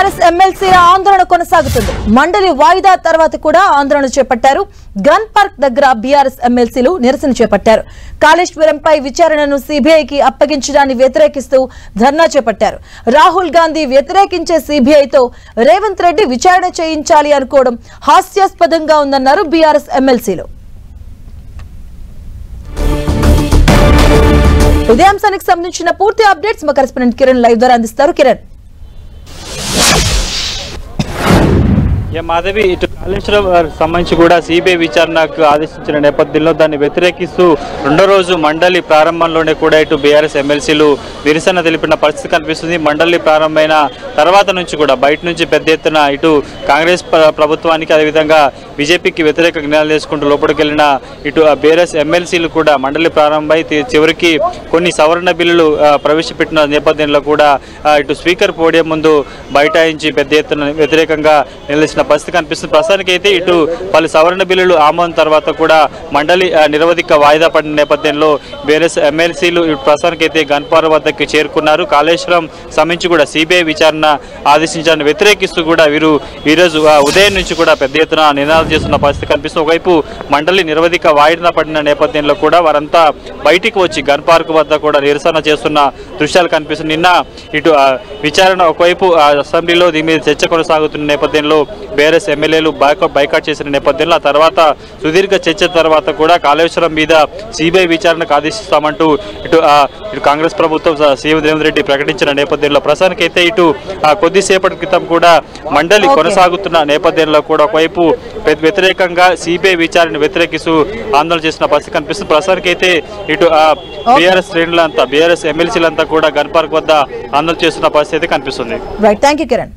BRS ఎమ్మెల్సీల ఆందోళన కొనసాగుతుంది. మండలి వాయిదా తర్వాత కూడా ఆందోళన చేపట్టారు. గన్ పార్క్ దగ్గర బీఆర్ఎస్ ఎమ్మెల్సీలు నిరసన చేపట్టారు. కాళేశ్వరంపై విచారణను సిబిఐకి అప్పగించడాన్ని వ్యతిరేకిస్తూ ధర్నా చేపట్టారు. రాహుల్ గాంధీ వ్యతిరేకించే సిబిఐతో రేవంత్ రెడ్డి విచారణ చేయించాలి అనుకోవడం హాస్యాస్పదంగా ఉందన్నారు బీఆర్ఎస్ ఎమ్మెల్సీలు. ఇదే అంశానికి సంబంధించిన పూర్తి అప్డేట్స్ మా కరెస్పాండెంట్ కిరణ్ లైవ్ ద్వారా అందిస్తారు. కిరణ్, మాధవి, ఇటు కాళేశ్వరం సంబంధించి కూడా సిబిఐ విచారణకు ఆదేశించిన నేపథ్యంలో దాన్ని వ్యతిరేకిస్తూ రెండో రోజు మండలి ప్రారంభంలోనే కూడా ఇటు బీఆర్ఎస్ ఎమ్మెల్సీలు నిరసన తెలిపిన పరిస్థితి కనిపిస్తుంది. మండలి ప్రారంభమైన తర్వాత నుంచి కూడా బయట నుంచి పెద్ద ఎత్తున ఇటు కాంగ్రెస్ ప్రభుత్వానికి అదేవిధంగా బీజేపీకి వ్యతిరేక నిర్ణయాలు చేసుకుంటూ లోపలికి వెళ్ళిన ఇటు బీఆర్ఎస్ ఎమ్మెల్సీలు కూడా మండలి ప్రారంభమై చివరికి కొన్ని సవరణ బిల్లులు ప్రవేశపెట్టిన నేపథ్యంలో కూడా ఇటు స్పీకర్ పోడియం ముందు బైఠాయించి పెద్ద ఎత్తున వ్యతిరేకంగా నిలిచిన పరిస్థితి కనిపిస్తుంది. ప్రస్తుతానికి అయితే ఇటు పలు సవరణ బిల్లులు ఆమోదం తర్వాత కూడా మండలి నిరవధిక వాయిదా పడిన నేపథ్యంలో బీఆర్ఎస్ ఎమ్మెల్సీలు ప్రస్తుతానికి అయితే గన్పార్ వద్దకు చేరుకున్నారు. కాళేశ్వరం సంబంధించి కూడా సిబిఐ విచారణ ఆదేశించాలని వ్యతిరేకిస్తూ కూడా వీరు ఈరోజు ఉదయం నుంచి కూడా పెద్ద ఎత్తున నినాదాలు చేస్తున్న పరిస్థితి కనిపిస్తుంది. ఒకవైపు మండలి నిరవధిక వాయిదా పడిన నేపథ్యంలో కూడా వారంతా బయటికి వచ్చి గన్ పార్క్ వద్ద కూడా నిరసన చేస్తున్న దృశ్యాలు కనిపిస్తుంది. నిన్న ఇటు విచారణ ఒకవైపు అసెంబ్లీలో దీని మీద చర్చ కొనసాగుతున్న నేపథ్యంలో బీఆర్ఎస్ ఎమ్మెల్యేలు బైకాట్ చేసిన నేపథ్యంలో ఆ తర్వాత సుదీర్ఘ చర్చ తర్వాత కూడా కాళేశ్వరం మీద సిబిఐ విచారణకు ఆదేశిస్తామంటూ ఇటు కాంగ్రెస్ ప్రభుత్వం సీఎం రేవంత్ రెడ్డి ప్రకటించిన నేపథ్యంలో ప్రస్తుతానికైతే ఇటు కొద్దిసేపటి క్రితం కూడా మండలి కొనసాగుతున్న నేపథ్యంలో కూడా ఒకవైపు వ్యతిరేకంగా సిబిఐ విచారణ వ్యతిరేకిస్తూ ఆందోళన చేసిన పరిస్థితి కనిపిస్తుంది. ప్రస్తుతానికైతే ఇటు బీఆర్ఎస్ శ్రేణులంతా బీఆర్ఎస్ ఎమ్మెల్సీలంతా కూడా గన్ పార్క్ వద్ద ఆందోళన చేస్తున్న పరిస్థితి కనిపిస్తుంది. Right, thank you Kiran.